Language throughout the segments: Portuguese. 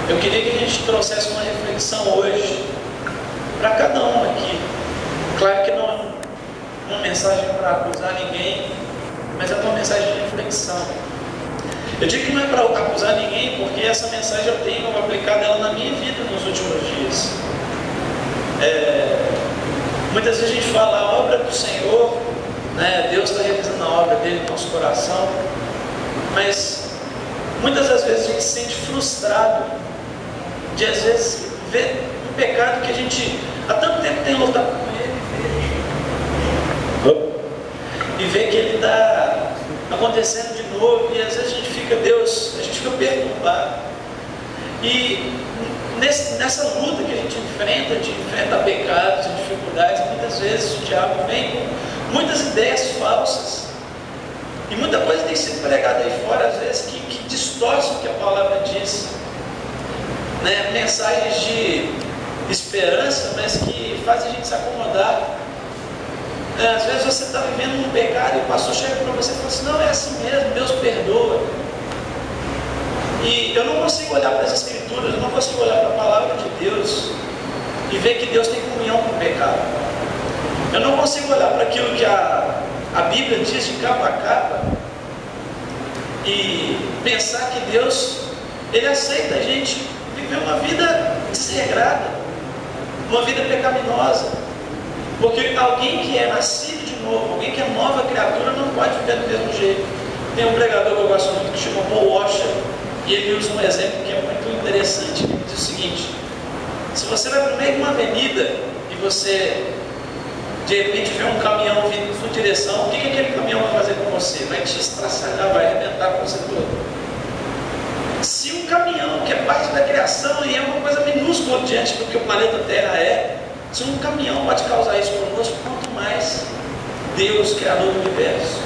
Eu queria que a gente trouxesse uma reflexão hoje para cada um aqui. Claro que não é uma mensagem para acusar ninguém, mas é uma mensagem de reflexão. Eu digo que não é para acusar ninguém, porque essa mensagem eu tenho aplicado ela na minha vida nos últimos dias. Muitas vezes a gente fala a obra do Senhor, né? Deus está realizando a obra dele no nosso coração, mas muitas das vezes a gente se sente frustrado de às vezes ver um pecado que a gente há tanto tempo tem lutado com ele e ver que ele está acontecendo de novo, e às vezes a gente fica perturbado. E nessa luta que a gente enfrenta pecados e dificuldades, muitas vezes o diabo vem com muitas ideias falsas, e muita coisa tem sido pregada aí fora, às vezes, que distorce o que a palavra diz, né? Mensagens de esperança, mas que fazem a gente se acomodar. Às vezes você está vivendo um pecado e o pastor chega para você e fala assim: não, é assim mesmo, Deus perdoa. E eu não consigo olhar para as Escrituras, eu não consigo olhar para a palavra de Deus e ver que Deus tem comunhão com o pecado. Eu não consigo olhar para aquilo que a Bíblia diz de capa a capa e pensar que Deus, Ele aceita a gente viver uma vida desregrada, uma vida pecaminosa. Porque alguém que é nascido de novo, alguém que é nova criatura, não pode viver do mesmo jeito. Tem um pregador que eu gosto muito que chama Paul Washer, e ele usa um exemplo que é muito interessante. Ele diz o seguinte: se você vai para o meio de uma avenida e você de repente vê um caminhão vindo em sua direção, o que aquele caminhão vai fazer com você? Vai te estraçalhar, vai arrebentar com você todo. Se um caminhão, que é parte da criação e é uma coisa minúscula diante do que o planeta Terra é, se um caminhão pode causar isso conosco, quanto mais Deus, Criador do Universo.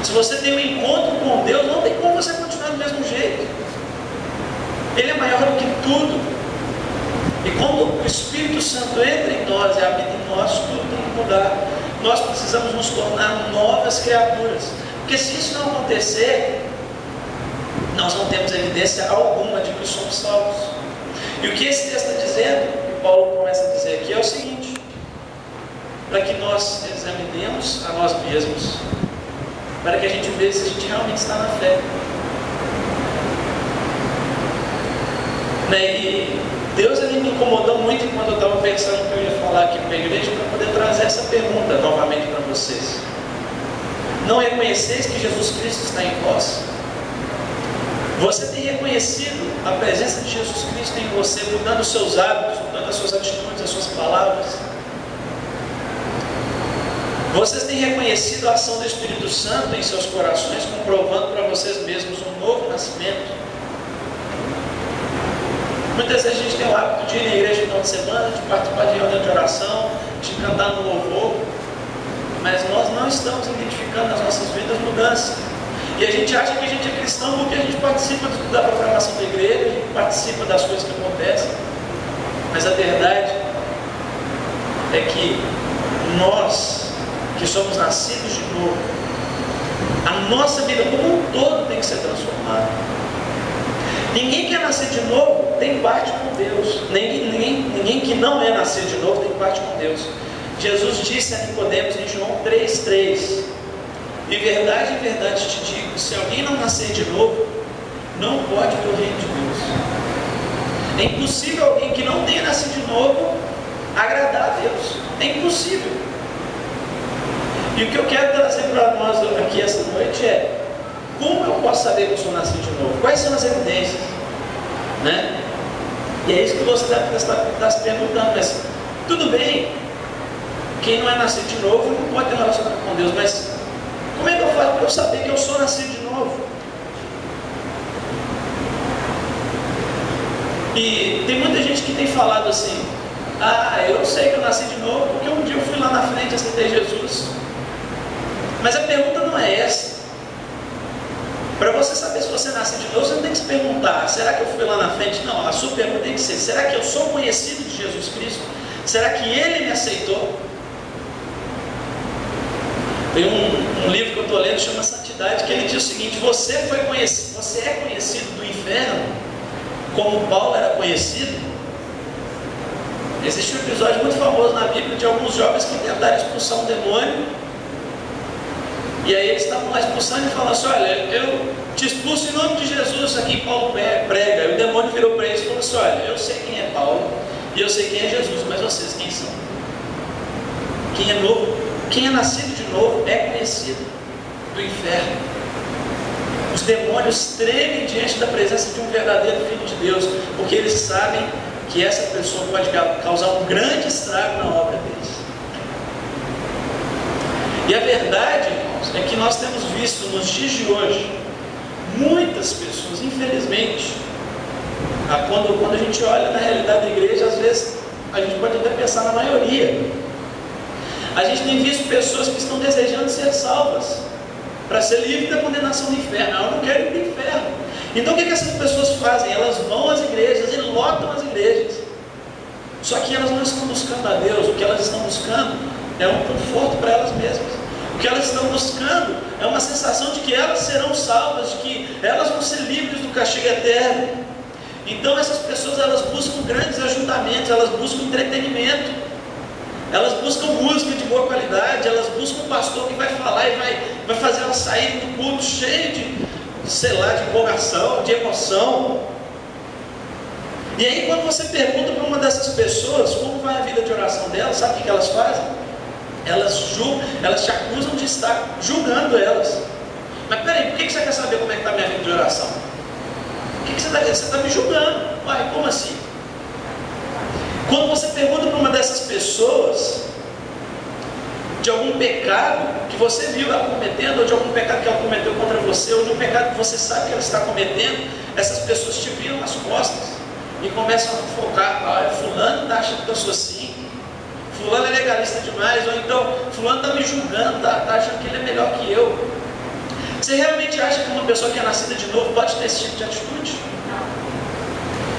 Se você tem um encontro com Deus, não tem como você continuar do mesmo jeito. Ele é maior do que tudo. E quando o Espírito Santo entra em nós e habita em nós, tudo tem que mudar. Nós precisamos nos tornar novas criaturas. Porque se isso não acontecer, nós não temos evidência alguma de que somos salvos. E o que esse texto está dizendo, que Paulo começa a dizer aqui, é o seguinte: para que nós examinemos a nós mesmos, para que a gente veja se a gente realmente está na fé. E Deus, ele me incomodou muito quando eu estava pensando que eu ia falar aqui para a igreja, para poder trazer essa pergunta novamente para vocês. Não reconheceis que Jesus Cristo está em vós? Você tem reconhecido a presença de Jesus Cristo em você, mudando os seus hábitos, mudando as suas atitudes, as suas palavras? Vocês têm reconhecido a ação do Espírito Santo em seus corações, comprovando para vocês mesmos um novo nascimento? Muitas vezes a gente tem o hábito de ir na igreja no final de semana, de participar de reunião de oração, de cantar no louvor, mas nós não estamos identificando nas nossas vidas mudança. E a gente acha que a gente é cristão porque a gente participa da programação da igreja, a gente participa das coisas que acontecem. Mas a verdade é que nós, que somos nascidos de novo, a nossa vida como um todo tem que ser transformada. Ninguém que é nascido de novo tem parte com Deus. Ninguém que não é nascido de novo tem parte com Deus. Jesus disse a Nicodemos em João 3,3: em verdade te digo, se alguém não nascer de novo, não pode ver o reino de Deus. É impossível alguém que não tenha nascido de novo agradar a Deus. É impossível. E o que eu quero trazer para nós aqui essa noite é: como eu posso saber que eu sou nascido de novo? Quais são as evidências? Né? E é isso que você deve estar se perguntando. Mas tudo bem, quem não é nascido de novo não pode ter um relacionamento com Deus, mas como é que eu faço para eu saber que eu sou nascido de novo? E tem muita gente que tem falado assim: eu sei que eu nasci de novo porque um dia eu fui lá na frente e aceitei Jesus. Mas a pergunta não é essa. Para você saber se você nasce de novo, você não tem que se perguntar: será que eu fui lá na frente? Não, a sua pergunta tem que ser: será que eu sou conhecido de Jesus Cristo? Será que Ele me aceitou? Tem um livro que eu estou lendo, chama Santidade, que ele diz o seguinte: você é conhecido do inferno como Paulo era conhecido, existe um episódio muito famoso na Bíblia de alguns jovens que tentaram expulsar um demônio. E aí eles estavam lá expulsando e falando assim: olha, eu te expulso em nome de Jesus, aqui Paulo prega. E o demônio virou para eles e falou assim: olha, eu sei quem é Paulo e eu sei quem é Jesus, mas vocês quem são? Quem é novo, quem é nascido de novo é conhecido do inferno. Os demônios tremem diante da presença de um verdadeiro Filho de Deus, porque eles sabem que essa pessoa pode causar um grande estrago na obra deles. E a verdade, irmãos, é que nós temos visto nos dias de hoje muitas pessoas, infelizmente, quando a gente olha na realidade da igreja, às vezes a gente pode até pensar na maioria. A gente tem visto pessoas que estão desejando ser salvas para ser livre da condenação do inferno. Eu não quero ir para o inferno. Então o que essas pessoas fazem? Elas vão às igrejas e lotam as igrejas. Só que elas não estão buscando a Deus. O que elas estão buscando é um conforto para elas mesmas. O que elas estão buscando é uma sensação de que elas serão salvas, de que elas vão ser livres do castigo eterno. Então essas pessoas, elas buscam grandes ajuntamentos, elas buscam entretenimento, elas buscam música de boa qualidade, elas buscam um pastor que vai falar e vai fazer elas saírem do culto cheio de, sei lá, de empolgação, de emoção. E aí quando você pergunta para uma dessas pessoas como vai a vida de oração delas, sabe o que elas fazem? Elas te acusam de estar julgando elas. Mas peraí, por que você quer saber como é que está a minha vida de oração? Por que você está me julgando? Uai, como assim? Quando você pergunta para uma dessas pessoas de algum pecado que você viu ela cometendo, ou de algum pecado que ela cometeu contra você, ou de um pecado que você sabe que ela está cometendo, essas pessoas te viram nas costas e começam a focar: fulano está achando que eu sou assim, fulano é legalista demais, ou então fulano está me julgando, está achando que ele é melhor que eu. Você realmente acha que uma pessoa que é nascida de novo pode ter esse tipo de atitude?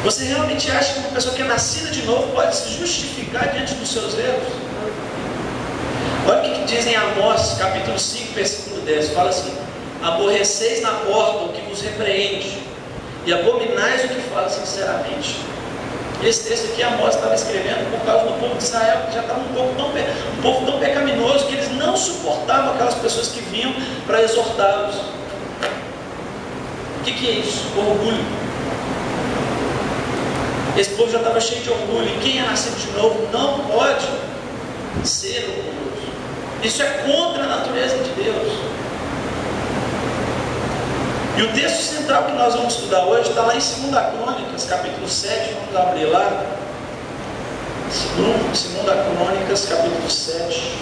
Você realmente acha que uma pessoa que é nascida de novo pode se justificar diante dos seus erros? Olha o que diz em Amós, capítulo 5, versículo 10. Fala assim: aborreceis na porta o que vos repreende, e abominais o que fala sinceramente. Esse texto aqui Amós estava escrevendo por causa do povo de Israel, que já estava um povo tão pecaminoso que eles não suportavam aquelas pessoas que vinham para exortá-los. O que é isso? Orgulho. Esse povo já estava cheio de orgulho, e quem é nascido de novo não pode ser orgulhoso. Isso é contra a natureza de Deus. E o texto central que nós vamos estudar hoje está lá em 2 Crônicas, capítulo 7, vamos abrir lá. 2 Crônicas, capítulo 7.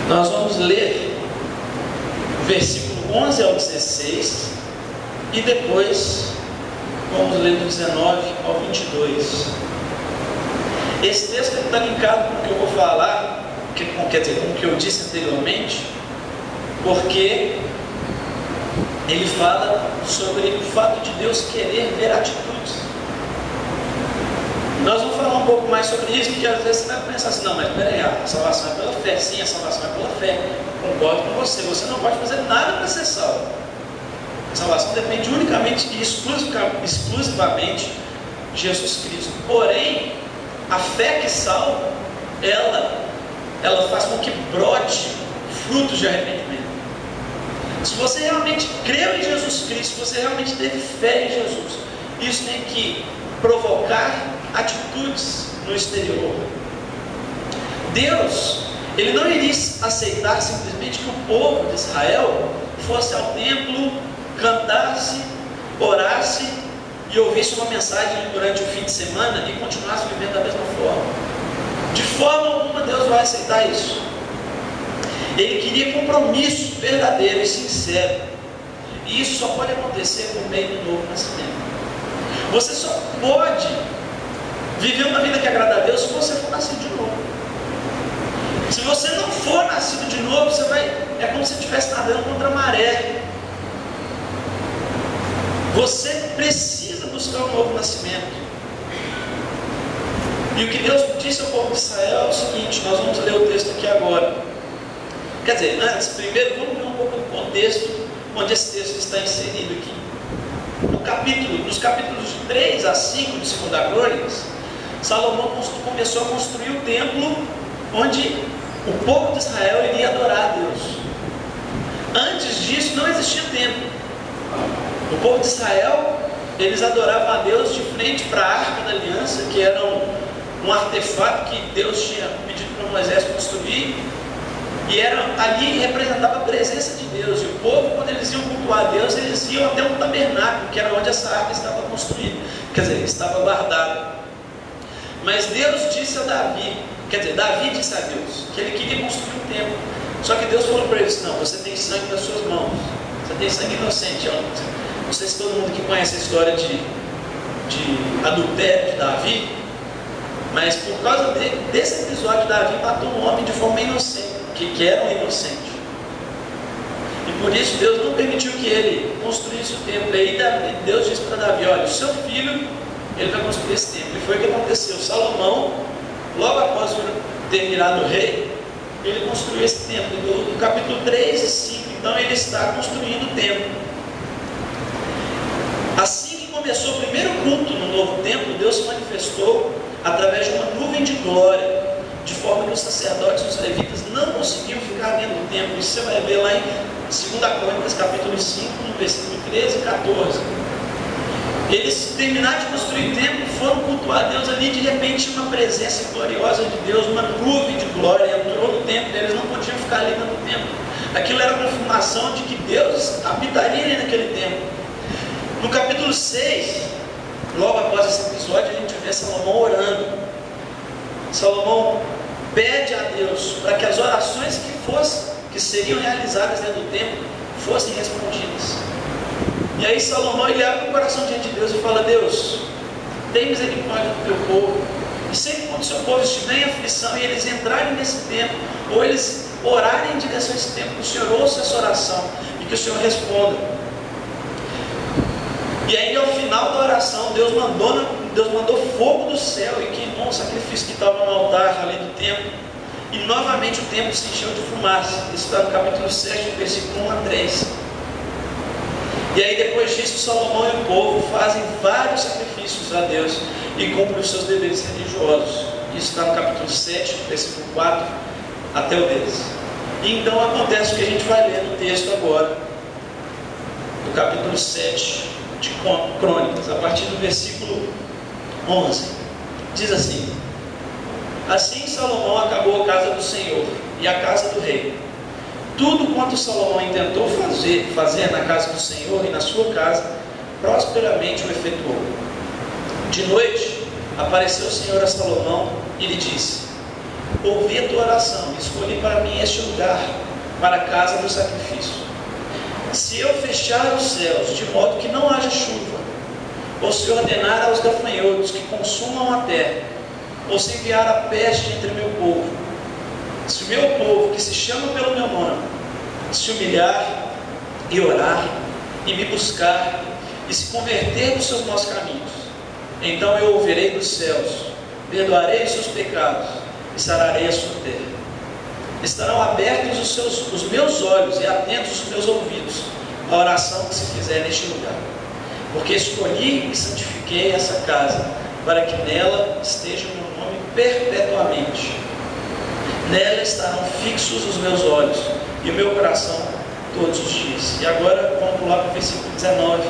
Nós vamos ler versículo 11 ao 16, e depois vamos ler do 19 ao 22. Esse texto está linkado com o que eu vou falar, quer dizer, com o que eu disse anteriormente, porque ele fala sobre o fato de Deus querer ver atitudes. Nós vamos falar um pouco mais sobre isso, porque às vezes você vai pensar assim: não, mas peraí, a salvação é pela fé. Sim, a salvação é pela fé. Concordo com você. Você não pode fazer nada para ser salvo. A salvação depende unicamente e exclusivamente de Jesus Cristo. Porém, a fé que salva, ela faz com que brote frutos de arrependimento. Se você realmente creu em Jesus Cristo, se você realmente teve fé em Jesus, isso tem que provocar atitudes no exterior. Deus, Ele não iria aceitar simplesmente que o povo de Israel fosse ao templo, cantasse, orasse e ouvisse uma mensagem durante o fim de semana e continuasse vivendo da mesma forma. De forma alguma Deus vai aceitar isso. Ele queria compromisso verdadeiro e sincero, e isso só pode acontecer por meio do novo nascimento. Você só pode viver uma vida que agrada a Deus se você for nascido de novo. Se você não for nascido de novo, é como se estivesse nadando contra a maré. Você precisa buscar um novo nascimento. E o que Deus disse ao povo de Israel é o seguinte: nós vamos ler o texto aqui agora. Quer dizer, antes, primeiro vamos ver um pouco do contexto onde esse texto está inserido aqui. Nos capítulos 3 a 5 de 2 Crônicas, Salomão começou a construir o templo onde o povo de Israel iria adorar a Deus. Antes disso não existia templo. O povo de Israel, eles adoravam a Deus de frente para a Arca da Aliança, que era um artefato que Deus tinha pedido para Moisés construir, e ali representava a presença de Deus. E o povo, quando eles iam cultuar a Deus, eles iam até um tabernáculo, que era onde essa arca estava construída, quer dizer, estava guardada. Mas Deus disse a Davi, Davi disse a Deus que ele queria construir um templo. Só que Deus falou para eles: não, você tem sangue nas suas mãos, você tem sangue inocente. Não sei se todo mundo que conhece a história de adultério de Davi, mas por causa desse episódio, Davi matou um homem de forma inocente, que era um inocente. E por isso Deus não permitiu que ele construísse o templo. E aí Deus disse para Davi: olha, o seu filho, ele vai construir esse templo. E foi o que aconteceu. Salomão, logo após ter virado rei, ele construiu esse templo. No capítulo 3 e 5, então, ele está construindo o templo. Assim que começou o primeiro culto no novo templo, Deus se manifestou através de uma nuvem de glória, de forma que os sacerdotes e os levitas não conseguiam ficar dentro do templo. Isso você vai ver lá em 2 Crônicas, capítulo 5, no versículo 13 e 14. Eles terminaram de construir o templo, foram cultuar a Deus ali, de repente uma presença gloriosa de Deus, uma nuvem de glória entrou no templo, eles não podiam ficar ali dentro do templo. Aquilo era a confirmação de que Deus habitaria ali naquele templo. No capítulo 6, logo após esse episódio, a gente vê Salomão orando. Salomão pede a Deus para que as orações que seriam realizadas dentro do templo fossem respondidas. E aí Salomão, ele abre o coração diante de Deus e fala: Deus, tem misericórdia do teu povo. E sempre quando o seu povo estiver em aflição e eles entrarem nesse templo, ou eles orarem em direção a esse templo, que o Senhor ouça essa oração e que o Senhor responda. E aí ao final da oração, Deus mandou fogo do céu e queimou o sacrifício que estava no altar ali do templo. E novamente o templo se encheu de fumaça. Isso está no capítulo 7, versículo 1 a 3. E aí depois disso, Salomão e o povo fazem vários sacrifícios a Deus e cumprem os seus deveres religiosos. Isso está no capítulo 7, versículo 4 até o 10. E então acontece o que a gente vai ler no texto agora, do capítulo 7 de Crônicas, a partir do versículo 11. Diz assim: assim Salomão acabou a casa do Senhor e a casa do rei. Tudo quanto Salomão intentou fazer na casa do Senhor e na sua casa, prosperamente o efetuou. De noite apareceu o Senhor a Salomão e lhe disse: ouvi a tua oração e escolhi para mim este lugar, para a casa do sacrifício. Se eu fechar os céus de modo que não haja chuva, ou se ordenar aos gafanhotos que consumam a terra, ou se enviar a peste entre meu povo, se o meu povo, que se chama pelo meu nome, se humilhar e orar e me buscar e se converter dos seus maus caminhos, então eu ouvirei dos céus, perdoarei os seus pecados e sararei a sua terra. Estarão abertos os meus olhos e atentos os meus ouvidos à oração que se fizer neste lugar, porque escolhi e santifiquei essa casa, para que nela esteja o meu nome perpetuamente. Nela estarão fixos os meus olhos e o meu coração todos os dias. E agora vamos pular para o versículo 19.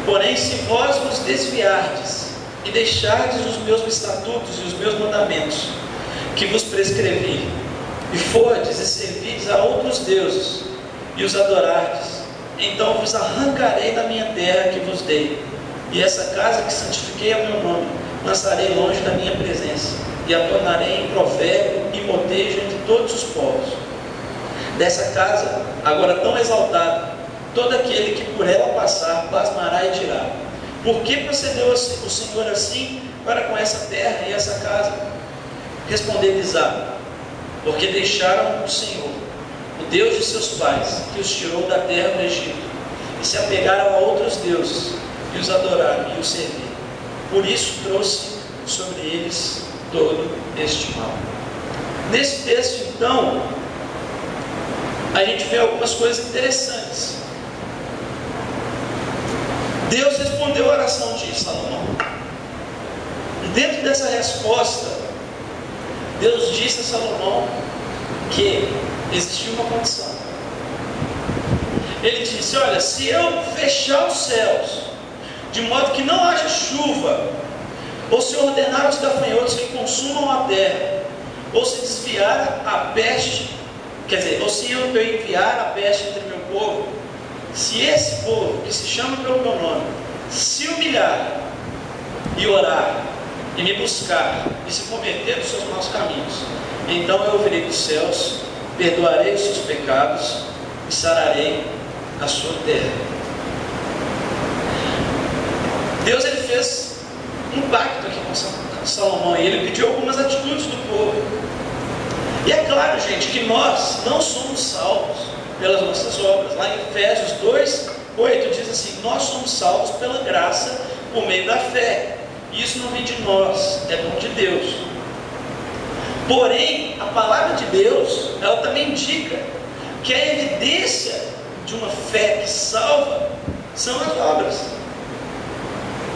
Porém, se vós vos desviardes e deixardes os meus estatutos e os meus mandamentos, que vos prescrevi, e fordes e servirdes a outros deuses, e os adorardes, então vos arrancarei da minha terra que vos dei, e essa casa que santifiquei ao meu nome, lançarei longe da minha presença, e a tornarei em provérbio e motejo entre todos os povos. Dessa casa, agora tão exaltada, todo aquele que por ela passar, pasmará e dirá: por que procedeu o Senhor assim para com essa terra e essa casa? Respondeu-lhes-á: porque deixaram o Senhor, o Deus de seus pais, que os tirou da terra do Egito, e se apegaram a outros deuses, e os adoraram e os serviram. Por isso trouxe sobre eles todo este mal. Nesse texto, então, a gente vê algumas coisas interessantes. Deus respondeu a oração de Salomão. E dentro dessa resposta, Deus disse a Salomão que existia uma condição. Ele disse: olha, se eu fechar os céus, de modo que não haja chuva, ou se ordenar aos gafanhotos que consumam a terra, ou se desviar a peste, quer dizer, ou se eu enviar a peste entre meu povo, se esse povo, que se chama pelo meu nome, se humilhar e orar, e me buscar, e se converter dos seus maus caminhos, então eu ouvirei dos céus, perdoarei os seus pecados, e sararei a sua terra. Deus, ele fez um pacto aqui com Salomão, e ele pediu algumas atitudes do povo. E é claro, gente, que nós não somos salvos pelas nossas obras. Lá em Efésios 2:8 diz assim: nós somos salvos pela graça por meio da fé. Isso não vem de nós, é dom de Deus. Porém, a palavra de Deus, ela também indica que a evidência de uma fé que salva são as obras.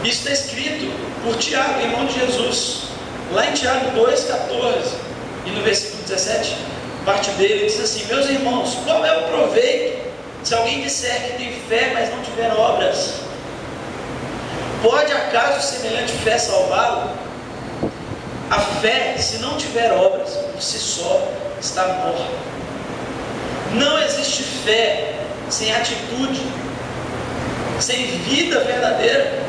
Isso está escrito por Tiago, irmão de Jesus, lá em Tiago 2,14, e no versículo 17, parte dele diz assim: meus irmãos, qual é o proveito se alguém disser que tem fé, mas não tiver obras? Pode acaso semelhante fé salvá-lo? A fé, se não tiver obras, por si só está morta. Não existe fé sem atitude, sem vida verdadeira.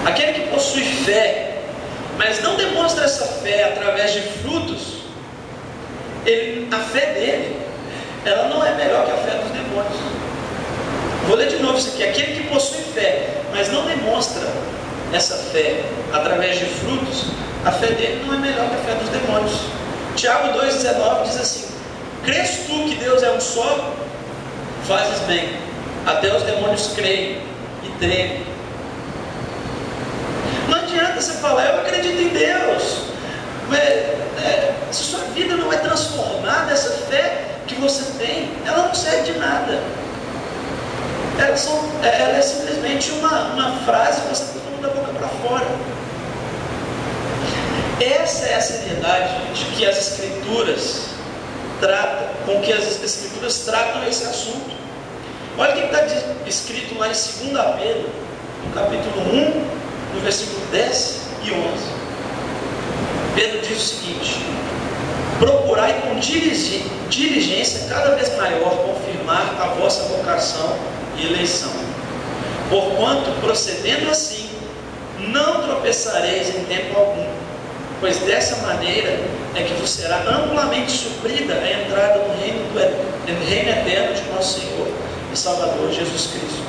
Aquele que possui fé, mas não demonstra essa fé através de frutos, a fé dele, ela não é melhor que a fé dos demônios. Vou ler de novo isso aqui: aquele que possui fé, mas não demonstra essa fé através de frutos, a fé dele não é melhor que a fé dos demônios. Tiago 2,19 diz assim: crês tu que Deus é um só? Fazes bem, até os demônios creem e tremem. Não adianta você falar: eu acredito em Deus, mas se sua vida não é transformada, essa fé que você tem, ela não serve de nada. Ela é simplesmente uma frase que você está falando da boca para fora. Essa é a seriedade, gente, que as Escrituras tratam, com que as Escrituras tratam esse assunto. Olha o que está escrito lá em 2 Pedro, no capítulo 1, no versículo 10 e 11. Pedro diz o seguinte: procurai com diligência cada vez maior confirmar a vossa vocação e eleição, porquanto procedendo assim não tropeçareis em tempo algum, pois dessa maneira é que vos será amplamente suprida a entrada no reino eterno de nosso Senhor e Salvador Jesus Cristo.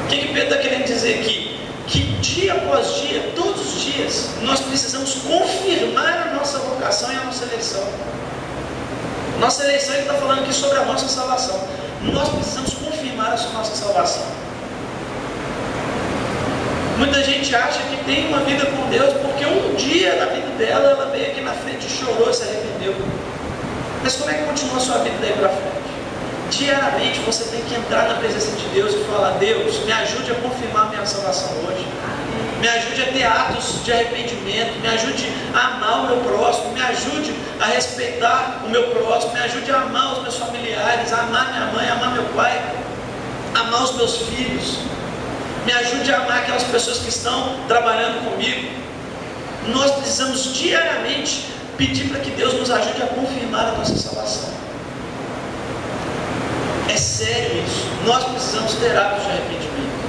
O que Pedro está querendo dizer aqui? Que dia após dia, todos os dias, nós precisamos confirmar a nossa vocação e a nossa eleição. Nossa eleição, ele está falando aqui sobre a nossa salvação. Nós precisamos confirmar a nossa salvação. Muita gente acha que tem uma vida com Deus porque um dia na vida dela, ela veio aqui na frente e chorou e se arrependeu. Mas como é que continua a sua vida daí para frente? Diariamente você tem que entrar na presença de Deus e falar: Deus, me ajude a confirmar a minha salvação hoje. Me ajude a ter atos de arrependimento. Me ajude a amar o meu próximo. Me ajude a respeitar o meu próximo. Me ajude a amar os meus familiares, a amar minha mãe, a amar meu pai, a amar os meus filhos. Me ajude a amar aquelas pessoas que estão trabalhando comigo. Nós precisamos diariamente pedir para que Deus nos ajude a confirmar a nossa salvação. É sério isso. Nós precisamos ter atos de arrependimento.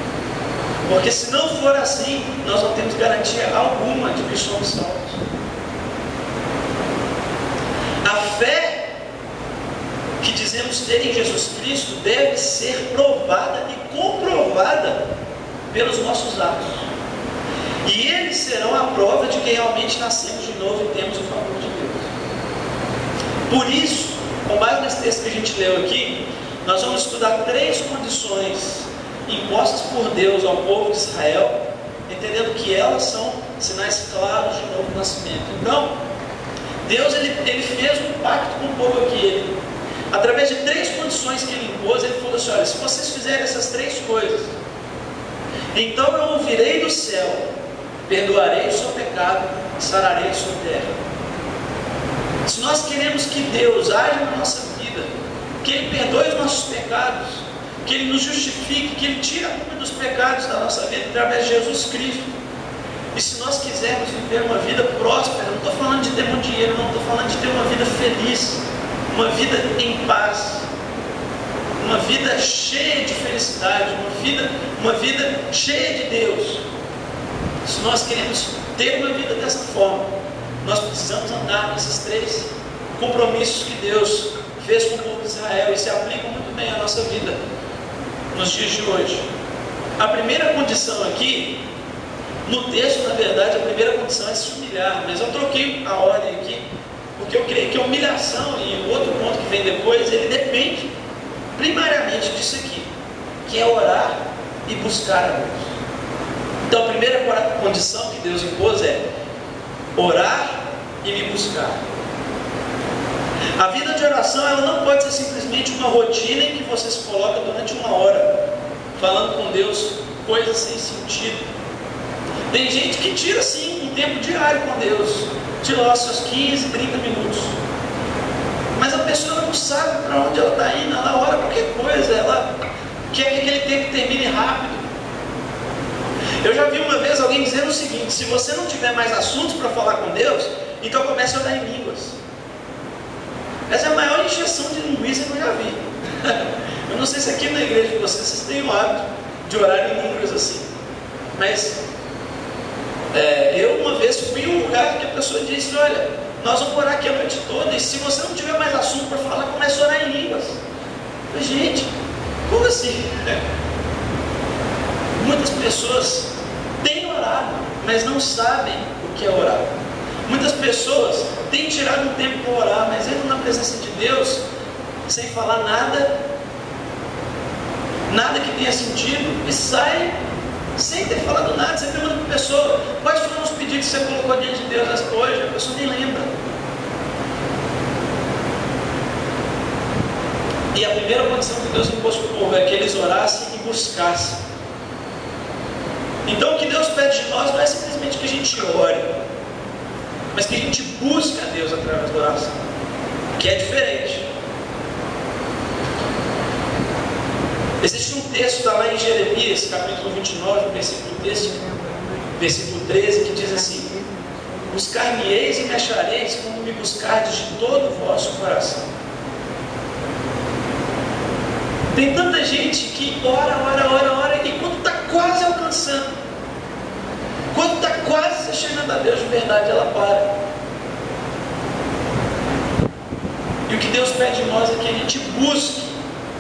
Porque se não for assim, nós não temos garantia alguma de que somos salvos. A fé que dizemos ter em Jesus Cristo deve ser provada e comprovada pelos nossos atos. E eles serão a prova de que realmente nascemos de novo e temos o favor de Deus. Por isso, com base nesse texto que a gente leu aqui, nós vamos estudar 3 condições impostas por Deus ao povo de Israel, entendendo que elas são sinais claros de novo nascimento. Então, Deus ele fez um pacto com o povo aqui. Através de 3 condições que ele impôs, ele falou assim: olha, se vocês fizerem essas 3 coisas, então eu ouvirei do céu, perdoarei o seu pecado e sararei a sua terra. Se nós queremos que Deus age na nossa vida, que Ele perdoe os nossos pecados, que Ele nos justifique, que Ele tire a culpa dos pecados da nossa vida através de Jesus Cristo, e se nós quisermos viver uma vida próspera, não estou falando de ter muito dinheiro, não estou falando de ter uma vida feliz, uma vida em paz, uma vida cheia de felicidade, uma vida cheia de Deus. Se nós queremos ter uma vida dessa forma, nós precisamos andar nesses 3 compromissos que Deus fez com o povo de Israel, e se aplicam muito bem à nossa vida nos dias de hoje. A primeira condição aqui, no texto, na verdade, a primeira condição é se humilhar, mas eu troquei a ordem aqui, porque eu creio que a humilhação, e o outro ponto que vem depois, ele depende primariamente disso aqui, que é orar e buscar a Deus. Então a primeira condição que Deus impôs é orar e me buscar. A vida de oração, ela não pode ser simplesmente uma rotina em que você se coloca durante 1 hora falando com Deus coisas sem sentido. Tem gente que tira sim um tempo diário com Deus, tira lá seus 15, 30 minutos, mas a pessoa não sabe para onde ela está indo. Ela ora qualquer coisa, ela quer que aquele tempo termine rápido. Eu já vi uma vez alguém dizendo o seguinte: se você não tiver mais assuntos para falar com Deus, então comece a orar em línguas. Essa é a maior injeção de linguiça que eu já vi. Eu não sei se aqui na igreja de vocês têm o hábito de orar em línguas assim, mas eu uma vez fui em um lugar que a pessoa disse: olha, nós vamos orar aqui a noite toda, e se você não tiver mais assunto para falar, comece a orar em línguas. Mas, gente, como assim? Muitas pessoas têm orado, mas não sabem o que é orar. Muitas pessoas têm tirado um tempo para orar, mas entram na presença de Deus sem falar nada que tenha sentido, e saem sem ter falado nada. Você pergunta para a pessoa: quais foram os pedidos que você colocou diante de Deus hoje? A pessoa nem lembra. E a primeira condição que Deus impôs para o povo é que eles orassem e buscassem. Então o que Deus pede de nós não é simplesmente que a gente ore, mas que a gente busque a Deus através da oração, que é diferente. Existe um texto, está lá em Jeremias, capítulo 29, versículo 13, que diz assim: buscar-me-eis e me achareis quando me buscardes de todo o vosso coração. Tem tanta gente que ora, e quando está quase alcançando, quando está quase se chegando a Deus de verdade, ela para. E o que Deus pede de nós é que a gente busque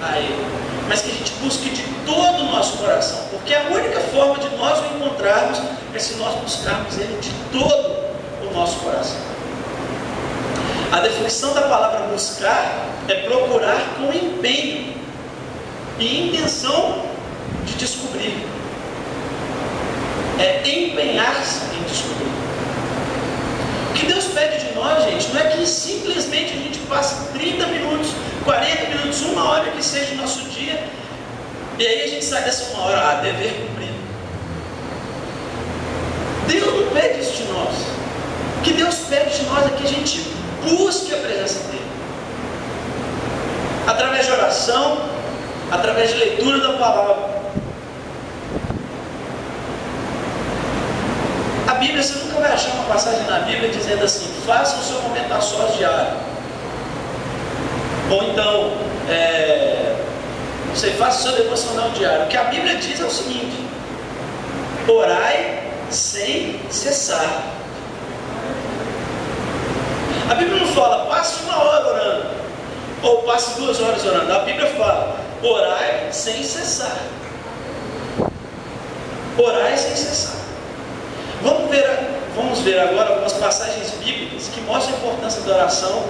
a Ele, mas que a gente busque de todo o nosso coração, porque a única forma de nós o encontrarmos é se nós buscarmos Ele de todo o nosso coração. A definição da palavra buscar é procurar com empenho e intenção de descobrir. É empenhar-se em descobrir. O que Deus pede de nós, gente, não é que simplesmente a gente passe 30 minutos, 40 minutos, 1 hora que seja o nosso dia, e aí a gente sai dessa 1 hora, dever cumprido. Deus não pede isso de nós. O que Deus pede de nós é que a gente busque a presença dEle, através de oração, através de leitura da palavra. A Bíblia, você nunca vai achar uma passagem na Bíblia dizendo assim: faça o seu momento a sós diário, ou então você faça o seu devocional diário. O que a Bíblia diz é o seguinte: orai sem cessar. A Bíblia não fala passe 1 hora orando, ou passe 2 horas orando. A Bíblia fala orai sem cessar. Orai sem cessar. Vamos ver agora algumas passagens bíblicas que mostram a importância da oração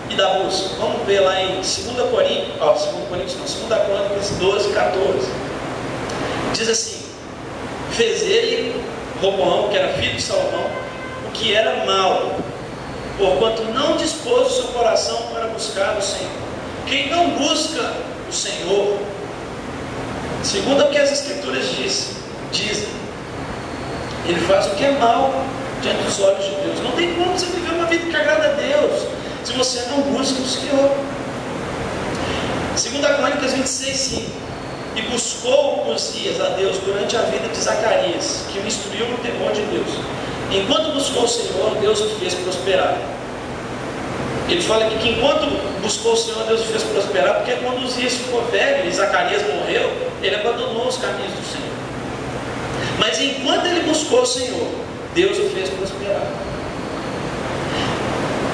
e da busca. Vamos ver lá em 2 Crônicas 12, 14. Diz assim: fez ele, Roboão, que era filho de Salomão, o que era mal, porquanto não dispôs o seu coração para buscar o Senhor. Quem não busca o Senhor, segundo o que as Escrituras dizem, ele faz o que é mal diante dos olhos de Deus. Não tem como você viver uma vida que agrada a Deus se você não busca o Senhor. 2 Crônicas 26:5. E buscou Uzias a Deus durante a vida de Zacarias, que o instruiu no temor de Deus. Enquanto buscou o Senhor, Deus o fez prosperar. Ele fala aqui que enquanto buscou o Senhor, Deus o fez prosperar, porque quando Uzias ficou velho e Zacarias morreu, ele abandonou os caminhos do Senhor. Mas enquanto ele buscou o Senhor, Deus o fez prosperar.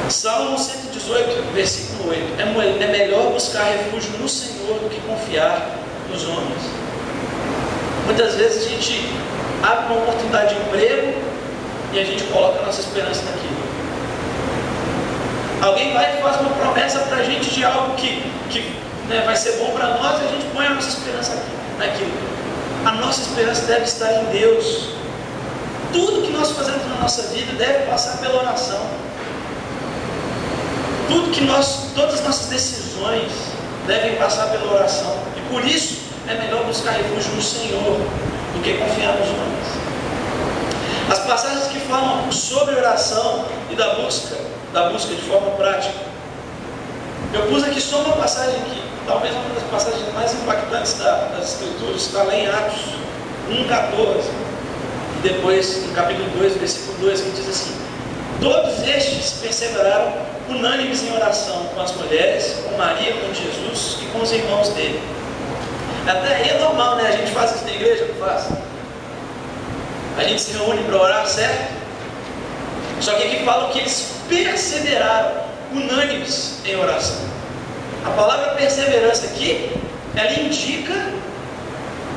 Salmo 118, versículo 8. É melhor buscar refúgio no Senhor do que confiar nos homens. Muitas vezes a gente abre uma oportunidade de emprego e a gente coloca a nossa esperança naquilo. Alguém vai e faz uma promessa para a gente de algo que vai ser bom para nós, e a gente põe a nossa esperança naquilo. A nossa esperança deve estar em Deus. Tudo que nós fazemos na nossa vida deve passar pela oração. Todas as nossas decisões devem passar pela oração. E por isso é melhor buscar refúgio no Senhor do que confiar nos homens. As passagens que falam sobre oração e da busca de forma prática. Eu pus aqui só uma passagem que talvez uma das passagens mais impactantes das Escrituras está lá em Atos 1,14. E depois no capítulo 2, versículo 2, que diz assim: todos estes perseveraram unânimes em oração com as mulheres, com Maria, com Jesus e com os irmãos dele. Até aí é normal, né? A gente faz isso na igreja, não faz? A gente se reúne para orar, certo? Só que aqui fala que eles perseveraram unânimes em oração. A palavra perseverança aqui, ela indica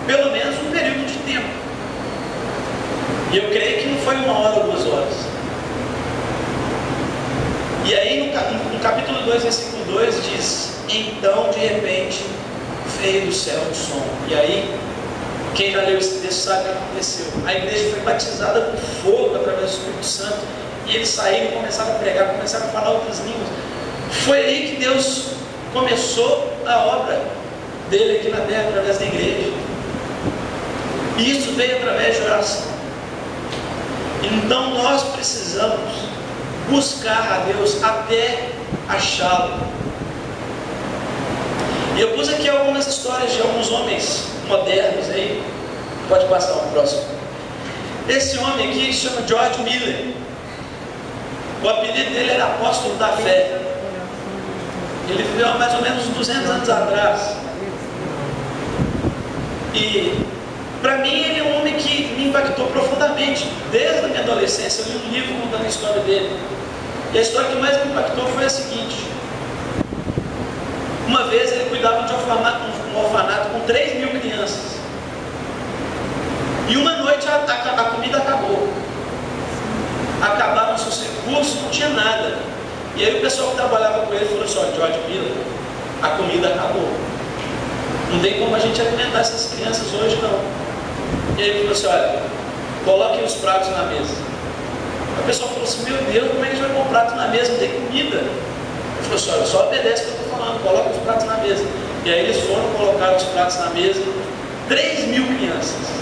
pelo menos um período de tempo. E eu creio que não foi 1 hora ou 2 horas. E aí no capítulo 2, versículo 2 diz: então de repente veio do céu um som. E aí, quem já leu esse texto sabe o que aconteceu. A igreja foi batizada por fogo através do Espírito Santo. E eles saíram, começaram a pregar, começaram a falar outras línguas. Foi aí que Deus começou a obra dele aqui na terra, através da igreja. E isso veio através de oração. Então nós precisamos buscar a Deus até achá-lo. E eu pus aqui algumas histórias de alguns homens modernos aí. Pode passar o próximo. Esse homem aqui se chama George Miller. O apelido dele era apóstolo da fé. Ele viveu há mais ou menos 200 anos atrás. E para mim ele é um homem que me impactou profundamente. Desde a minha adolescência eu li um livro contando a história dele. E a história que mais me impactou foi a seguinte: uma vez ele cuidava de um orfanato com 3.000 crianças. E uma noite a comida acabou. Acabaram os seus recursos, não tinha nada. E aí o pessoal que trabalhava com ele falou assim: olha, George Miller, a comida acabou. Não tem como a gente alimentar essas crianças hoje, não. E aí ele falou assim: olha, coloquem os pratos na mesa. A pessoa falou assim: meu Deus, como é que a gente vai pôr prato na mesa? Não tem comida. Ele falou assim: olha, só obedece o que eu estou falando, coloca os pratos na mesa. E aí eles foram colocar os pratos na mesa. 3.000 crianças.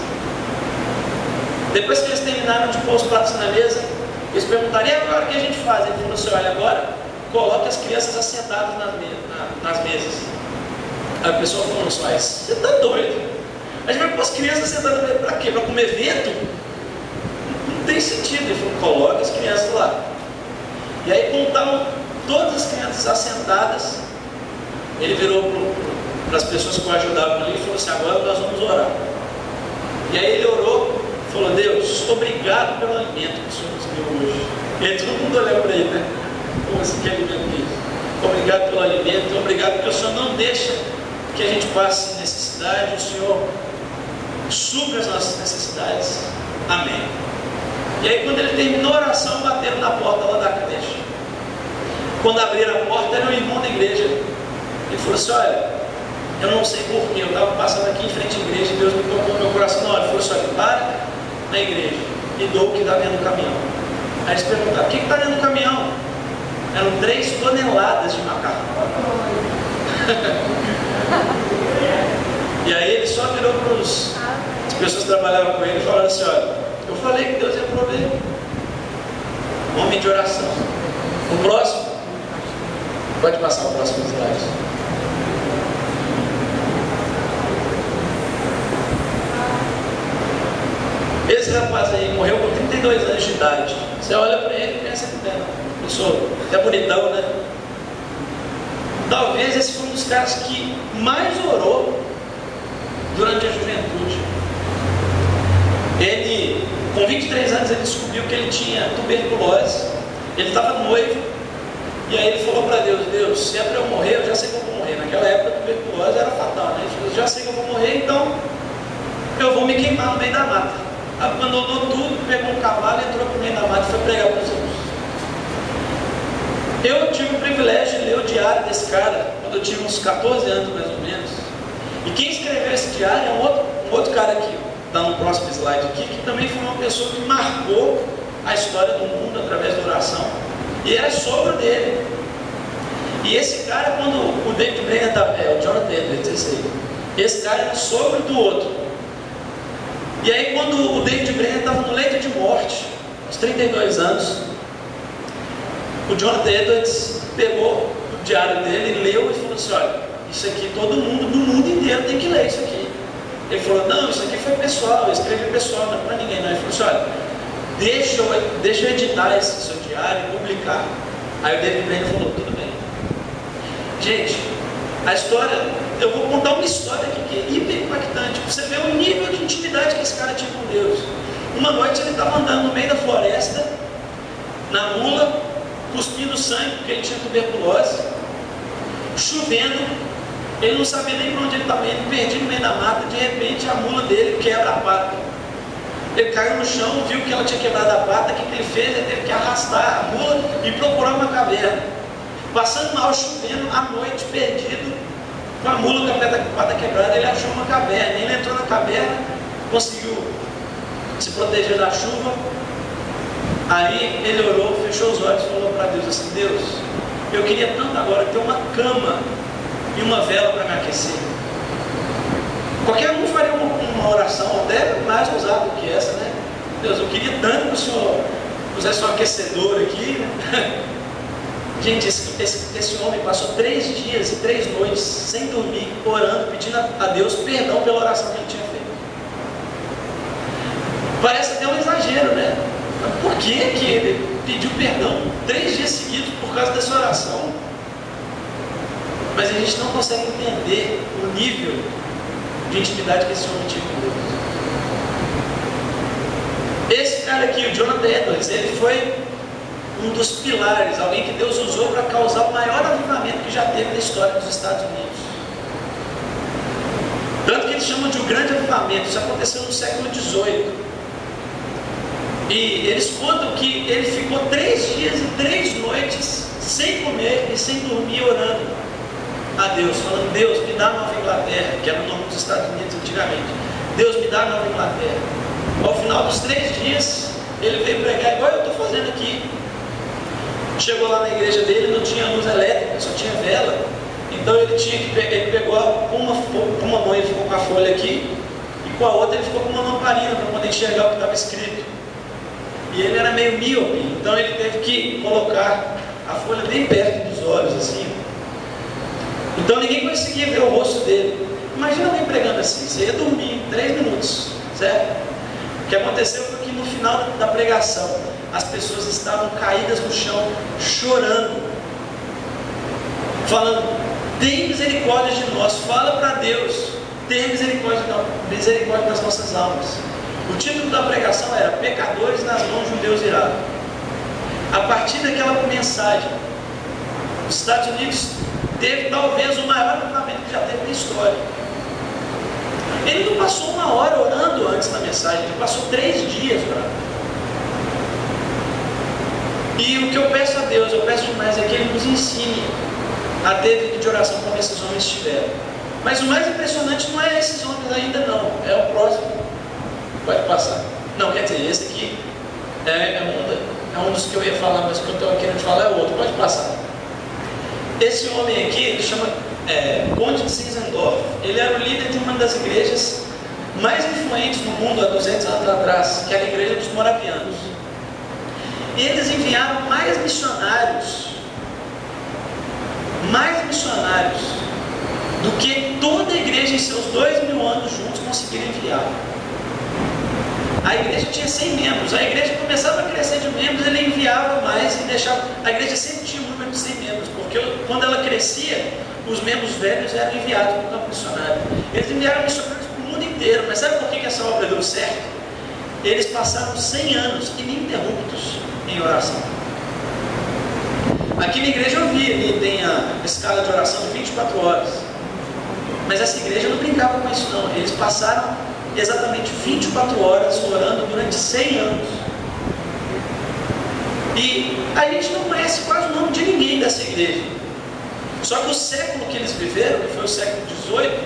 Depois que eles terminaram de pôr os pratos na mesa, eles perguntaram: e agora o que a gente faz? Ele falou assim: olha, agora coloque as crianças assentadas nas mesas. Aí a pessoa falou assim: mas você está doido? A gente vai pôr as crianças assentadas na mesa para quê? Para comer vento? Não tem sentido. Ele falou: coloque as crianças lá. E aí, quando estavam todas as crianças assentadas, ele virou para as pessoas que o ajudavam ali e falou assim: agora nós vamos orar. E aí ele orou. Falou: Deus, obrigado pelo alimento que o Senhor nos deu hoje. E aí todo mundo olhou para ele, né? Como assim, que alimento é isso? Obrigado pelo alimento, obrigado porque o Senhor não deixa que a gente passe necessidade, o Senhor supre as nossas necessidades. Amém. E aí quando ele terminou a oração, bateram na porta lá da creche. Quando abriram a porta, era um irmão da igreja. Ele falou assim: olha, eu não sei porquê, eu estava passando aqui em frente à igreja e Deus me tocou no meu coração na hora. Ele falou assim: olha, para na igreja e dou o que está dentro do caminhão. Aí eles perguntaram: o que está dentro do caminhão? toneladas de macarrão. E aí ele só virou para as pessoas que trabalhavam com ele e falaram assim: olha, eu falei que Deus ia prover. Homem de oração. O próximo. Pode passar o próximo slide. Esse rapaz aí morreu com 32 anos de idade. Você olha para ele e pensa que pessoa é bonitão, né? Talvez esse foi um dos caras que mais orou durante a juventude. Ele, com 23 anos, ele descobriu que ele tinha tuberculose. Ele estava noivo. E aí ele falou para Deus: Deus, se é para eu morrer, eu já sei que eu vou morrer. Naquela época a tuberculose era fatal, né? Ele falou: eu já sei que eu vou morrer, então eu vou me queimar no meio da mata. Abandonou tudo, pegou um cavalo, entrou no meio da mata e foi pregar para os outros. Eu tive o privilégio de ler o diário desse cara quando eu tinha uns 14 anos mais ou menos. E quem escreveu esse diário é um outro cara aqui, está no próximo slide aqui, que também foi uma pessoa que marcou a história do mundo através da oração. E era sogro dele. E esse cara, quando o David Brainerd estava, o Jonathan Edwards, esse cara era sogro do outro. E aí quando o David Brainerd estava no leito de morte, aos 32 anos, o Jonathan Edwards pegou o diário dele, leu e falou assim: olha, isso aqui todo mundo, no mundo inteiro tem que ler isso aqui. Ele falou: não, isso aqui foi pessoal, eu escrevi pessoal, não é para ninguém não. Ele falou assim: olha, deixa eu editar esse seu diário e publicar. Aí o David Brainerd falou: tudo bem. Gente, a história, eu vou contar uma história aqui que é hiper impactante, para você ver o nível de intimidade que esse cara tinha com Deus. Uma noite ele estava andando no meio da floresta, na mula, cuspindo sangue, porque ele tinha tuberculose, chovendo, ele não sabia nem para onde ele estava indo, perdido no meio da mata. De repente a mula dele quebra a pata. Ele caiu no chão, viu que ela tinha quebrado a pata. O que ele fez? Ele teve que arrastar a mula e procurar uma caverna. Passando mal, chovendo, à noite, perdido, com a mula com a pata quebrada, ele achou uma caverna. Ele entrou na caverna, conseguiu se proteger da chuva. Aí ele orou, fechou os olhos e falou para Deus assim: Deus, eu queria tanto agora ter uma cama e uma vela para me aquecer. Qualquer um faria uma oração até mais ousada do que essa, né? Deus, eu queria tanto que o Senhor pusesse um aquecedor aqui, né? Gente, esse homem passou 3 dias e 3 noites sem dormir, orando, pedindo a Deus perdão pela oração que ele tinha feito. Parece até um exagero, né? Mas por que ele pediu perdão 3 dias seguidos por causa dessa oração? Mas a gente não consegue entender o nível de intimidade que esse homem tinha com Deus. Esse cara aqui, o Jonathan Edwards, ele foi um dos pilares, alguém que Deus usou para causar o maior avivamento que já teve na história dos Estados Unidos. Tanto que eles chamam de um grande avivamento. Isso aconteceu no século XVIII. E eles contam que ele ficou 3 dias e 3 noites sem comer e sem dormir, orando a Deus, falando: Deus, me dá a Nova Inglaterra, que era o nome dos Estados Unidos antigamente. Deus, me dá a Nova Inglaterra. Ao final dos 3 dias, ele veio pregar igual eu estou fazendo aqui. Chegou lá na igreja dele, não tinha luz elétrica, só tinha vela. Então ele pegou com uma mão ele ficou com a folha aqui, e com a outra ele ficou com uma lamparina para poder enxergar o que estava escrito. E ele era meio míope, então ele teve que colocar a folha bem perto dos olhos, assim. Então ninguém conseguia ver o rosto dele. Imagina alguém pregando assim: você ia dormir em 3 minutos, certo? O que aconteceu foi que no final da pregação, as pessoas estavam caídas no chão, chorando, falando: tem misericórdia de nós, fala para Deus, tem misericórdia das nossas almas. O título da pregação era Pecadores nas mãos de um Deus irado. A partir daquela mensagem, os Estados Unidos teve talvez o maior avivamento que já teve na história. Ele não passou 1 hora orando antes da mensagem, ele passou 3 dias orando. E o que eu peço a Deus, eu peço demais, é que Ele nos ensine a ter vida de oração como esses homens tiveram. Mas o mais impressionante não é esses homens ainda não, é o próximo. Pode passar. Não, quer dizer, esse aqui é um dos que eu ia falar, mas o que eu estou querendo falar é o outro. Pode passar. Esse homem aqui, ele chama Conde de Zinzendorf. Ele era o líder de uma das igrejas mais influentes no mundo há 200 anos atrás, que era a igreja dos moravianos. E eles enviaram mais missionários do que toda a igreja em seus 2000 anos juntos conseguiram enviar. A igreja tinha 100 membros, a igreja começava a crescer de membros, ele enviava mais e deixava. A igreja sempre tinha um número de 100 membros, porque quando ela crescia, os membros velhos eram enviados para o campo missionário. Eles enviaram missionários para o mundo inteiro, mas sabe por que essa obra deu certo? Eles passaram 100 anos ininterruptos em oração. Aqui na igreja eu vi, ali tem a escala de oração de 24 horas. Mas essa igreja não brincava com isso não. Eles passaram exatamente 24 horas orando durante 100 anos. E a gente não conhece quase o nome de ninguém dessa igreja. Só que o século que eles viveram, que foi o século XVIII,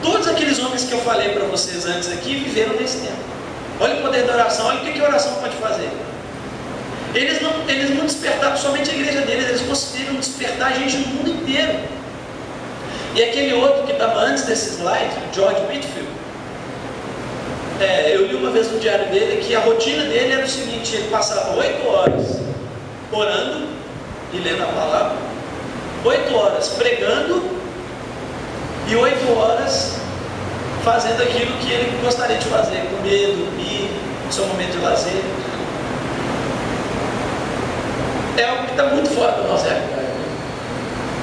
todos aqueles homens que eu falei para vocês antes aqui viveram nesse tempo. Olha o poder da oração, olha o que a oração pode fazer. Eles não despertaram somente a igreja deles, eles conseguiram despertar a gente no mundo inteiro. E aquele outro que estava antes desse slide, George Whitefield, eu li uma vez no diário dele que a rotina dele era o seguinte: ele passava 8 horas orando e lendo a palavra, 8 horas pregando e 8 horas fazendo aquilo que ele gostaria de fazer, comer, dormir, seu momento de lazer. É algo que está muito fora da nossa realidade.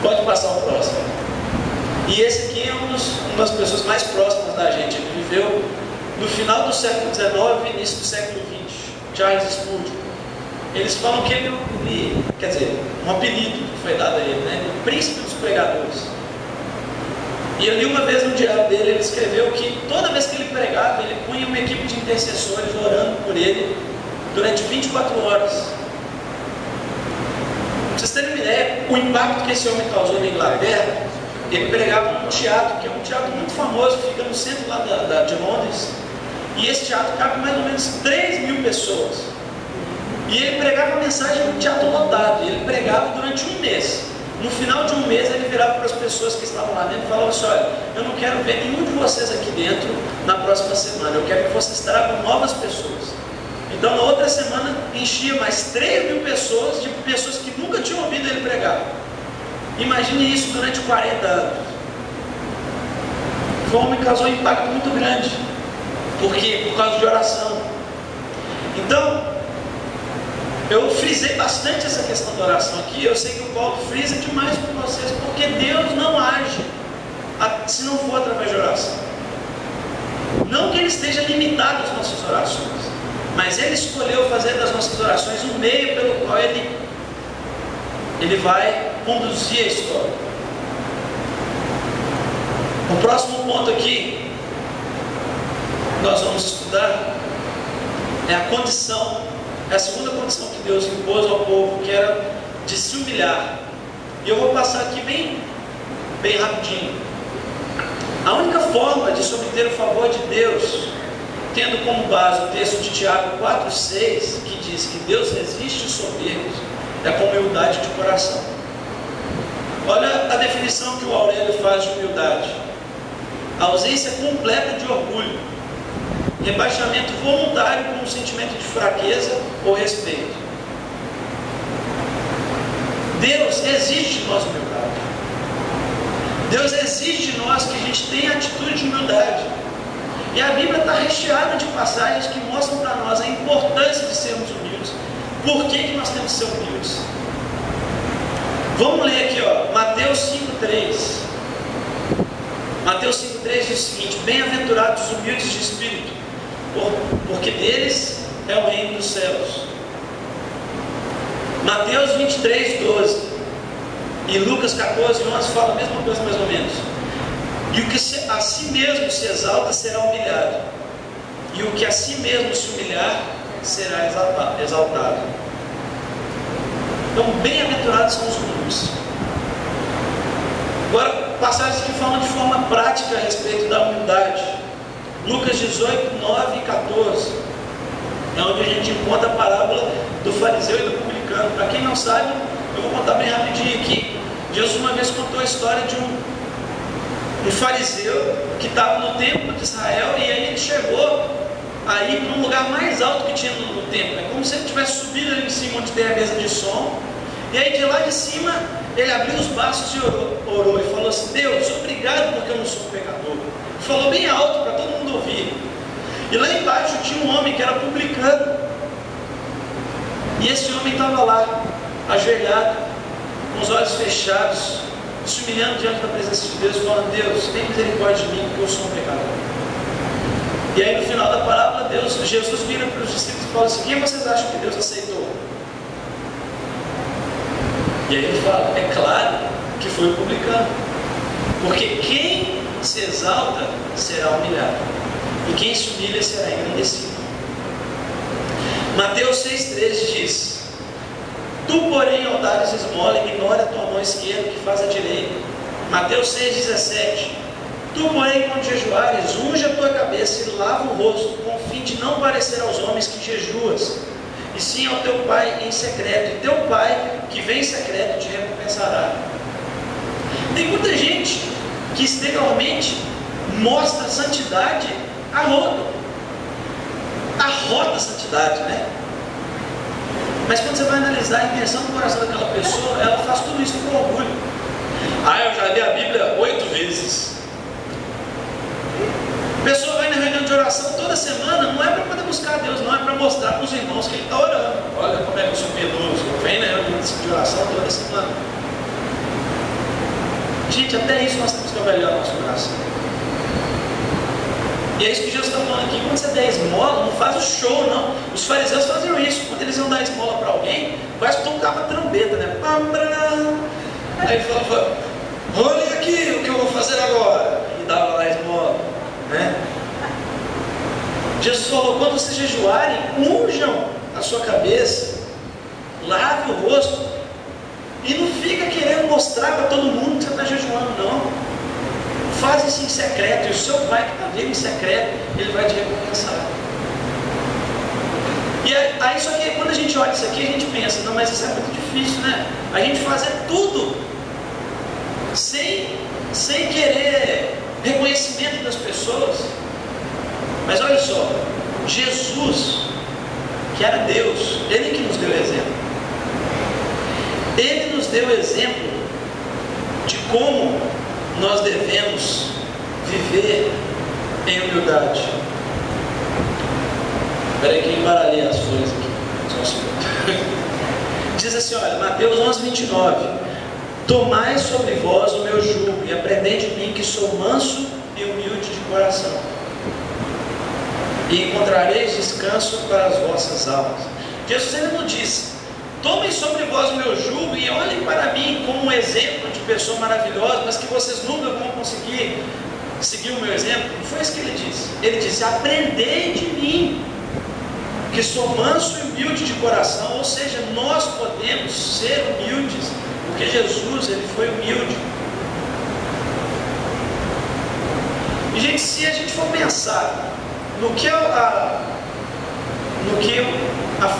Pode passar o próximo. E esse aqui é uma das pessoas mais próximas da gente. Ele viveu no final do século XIX e início do século XX. Charles Spurgeon. Eles falam que ele, quer dizer, um apelido que foi dado a ele, né? O príncipe dos pregadores. E eu li uma vez no diário dele, ele escreveu que toda vez que ele pregava, ele punha uma equipe de intercessores orando por ele durante 24 horas. Pra vocês terem uma ideia, o impacto que esse homem causou na Inglaterra, ele pregava num teatro, que é um teatro muito famoso, fica no centro lá de Londres, e esse teatro cabe mais ou menos 3.000 pessoas. E ele pregava a mensagem no teatro lotado, e ele pregava durante um mês. No final de um mês ele virava para as pessoas que estavam lá dentro e falava assim: olha, eu não quero ver nenhum de vocês aqui dentro na próxima semana, eu quero que vocês tragam novas pessoas. Então na outra semana enchia mais 3.000 pessoas, de pessoas que nunca tinham ouvido ele pregar. Imagine isso durante 40 anos. Foi um homem que causou um impacto muito grande. Por quê? Por causa de oração. Então, eu frisei bastante essa questão da oração aqui. Eu sei que o Paulo frisa demais com vocês, porque Deus não age se não for através de oração. Não que Ele esteja limitado às nossas orações, mas Ele escolheu fazer das nossas orações um meio pelo qual Ele vai conduzir a história. O próximo ponto aqui que nós vamos estudar é a condição, é a segunda condição que Deus impôs ao povo, que era de se humilhar. E eu vou passar aqui bem rapidinho. A única forma de se obter o favor de Deus, tendo como base o texto de Tiago 4,6, que diz que Deus resiste os soberbos, é com humildade de coração. Olha a definição que o Aurélio faz de humildade: a ausência completa de orgulho, rebaixamento voluntário com um sentimento de fraqueza ou respeito. Deus exige de nós humildade. Deus exige de nós que a gente tenha atitude de humildade. E a Bíblia está recheada de passagens que mostram para nós a importância de sermos humildes. Por que nós temos que ser humildes? Vamos ler aqui, Mateus 5,3. Mateus 5,3 diz o seguinte: bem-aventurados os humildes de espírito, porque deles é o reino dos céus. Mateus 23,12 e Lucas 14,11 fala a mesma coisa mais ou menos. E o que a si mesmo se exalta será humilhado, e o que a si mesmo se humilhar será exaltado. Então, bem-aventurados são os humildes. Agora, passagens que falam de forma prática a respeito da humildade. Lucas 18, 9 e 14 é onde a gente encontra a parábola do fariseu e do publicano. Para quem não sabe, eu vou contar bem rapidinho aqui. Jesus uma vez contou a história de um fariseu que estava no templo de Israel, e aí ele chegou aí para um lugar mais alto que tinha no templo. É como se ele tivesse subido ali em cima onde tem a mesa de som, e aí de lá de cima ele abriu os braços e orou e falou assim: Deus, obrigado porque eu não sou um pecador. Falou bem alto para todo mundo ouvir. E lá embaixo tinha um homem que era publicano, e esse homem estava lá ajoelhado, com os olhos fechados, se humilhando diante da presença de Deus, falando: Deus, tem misericórdia de mim porque eu sou um pecador. E aí no final da parábola, Jesus vira para os discípulos e fala assim: quem vocês acham que Deus aceitou? E aí ele fala: é claro que foi o publicano, porque quem se exalta será humilhado, e quem se humilha será engrandecido. Mateus 6,13 diz: tu, porém, ao dares esmola, ignora a tua mão esquerda que faz a direita. Mateus 6,17: tu, porém, quando jejuares, unge a tua cabeça e lava o rosto, com o fim de não parecer aos homens que jejuas, e sim ao teu Pai em secreto, e teu Pai que vem em secreto te recompensará. Tem muita gente que exteriormente mostra santidade a rodo, arrota a santidade, né? Mas quando você vai analisar a intenção do coração daquela pessoa, ela faz tudo isso com orgulho. Eu já li a Bíblia 8 vezes. A pessoa vai na reunião de oração toda semana, não é para poder buscar a Deus, não, é para mostrar para os irmãos que ele está orando. Olha como é que eu sou piedoso. Vem na reunião de oração toda semana. Gente, até isso nós temos que avaliar o nosso coração. E é isso que Jesus está falando aqui. Quando você der esmola, não faz o show, não. Os fariseus faziam isso. Quando eles iam dar esmola para alguém, quase tocava trombeta, né? Aí ele falava: olha aqui o que eu vou fazer agora. E dava lá a esmola, né? Jesus falou: quando vocês jejuarem, unjam a sua cabeça, lave o rosto, e não fica querendo mostrar para todo mundo que você está jejuando, não. Faz isso em secreto, e o seu Pai que está vendo em secreto, Ele vai te recompensar. E aí, só que quando a gente olha isso aqui, a gente pensa: não, mas isso é muito difícil, né? A gente fazer tudo sem querer reconhecimento das pessoas. Mas olha só, Jesus, que era Deus, Ele que nos deu exemplo. Ele nos deu exemplo de como nós devemos viver em humildade. Espera aí que eu embaralhei as folhas aqui. Só um segundo. Diz assim, olha, Mateus 11:29: tomai sobre vós o meu jugo e aprendei de mim, que sou manso e humilde de coração, e encontrareis descanso para as vossas almas. Jesus ainda não disse: tomem sobre vós o meu jugo e olhem para mim como um exemplo de pessoa maravilhosa, mas que vocês nunca vão conseguir seguir o meu exemplo. Não foi isso que ele disse. Ele disse: aprendei de mim, que sou manso e humilde de coração. Ou seja, nós podemos ser humildes, porque Jesus, ele foi humilde. E gente, se a gente for pensar no que a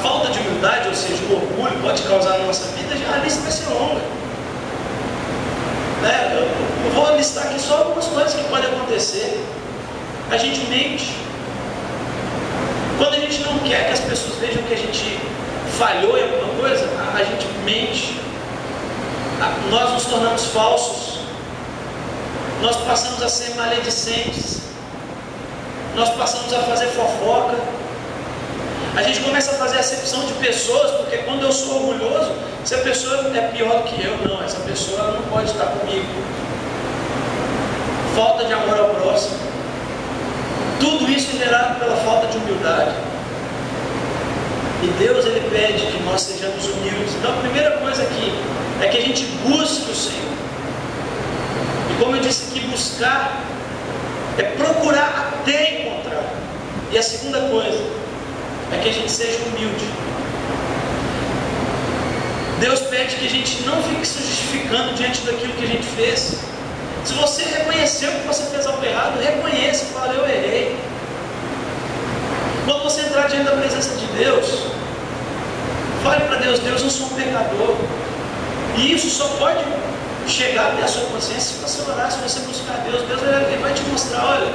falta de humildade, ou seja, o orgulho, pode causar na nossa vida, já a lista vai ser longa. Eu vou listar aqui só algumas coisas que podem acontecer. A gente mente. Quando a gente não quer que as pessoas vejam que a gente falhou em alguma coisa, a gente mente. Nós nos tornamos falsos. Nós passamos a ser maledicentes. Nós passamos a fazer fofoca. A gente começa a fazer acepção de pessoas, porque quando eu sou orgulhoso, se a pessoa é pior do que eu, não, essa pessoa não pode estar comigo. Falta de amor ao próximo. Tudo isso é gerado pela falta de humildade. E Deus, ele pede que nós sejamos humildes. Então a primeira coisa aqui é que a gente busque o Senhor. E como eu disse aqui, buscar é procurar até encontrar. E a segunda coisa é que a gente seja humilde. Deus pede que a gente não fique se justificando diante daquilo que a gente fez. Se você reconheceu que você fez algo errado, reconheça e fala: eu errei. Quando você entrar diante da presença de Deus, fale para Deus: Deus, eu sou um pecador. E isso só pode chegar até a sua consciência. Se você orar, se você buscar Deus, Deus ele vai te mostrar, olha,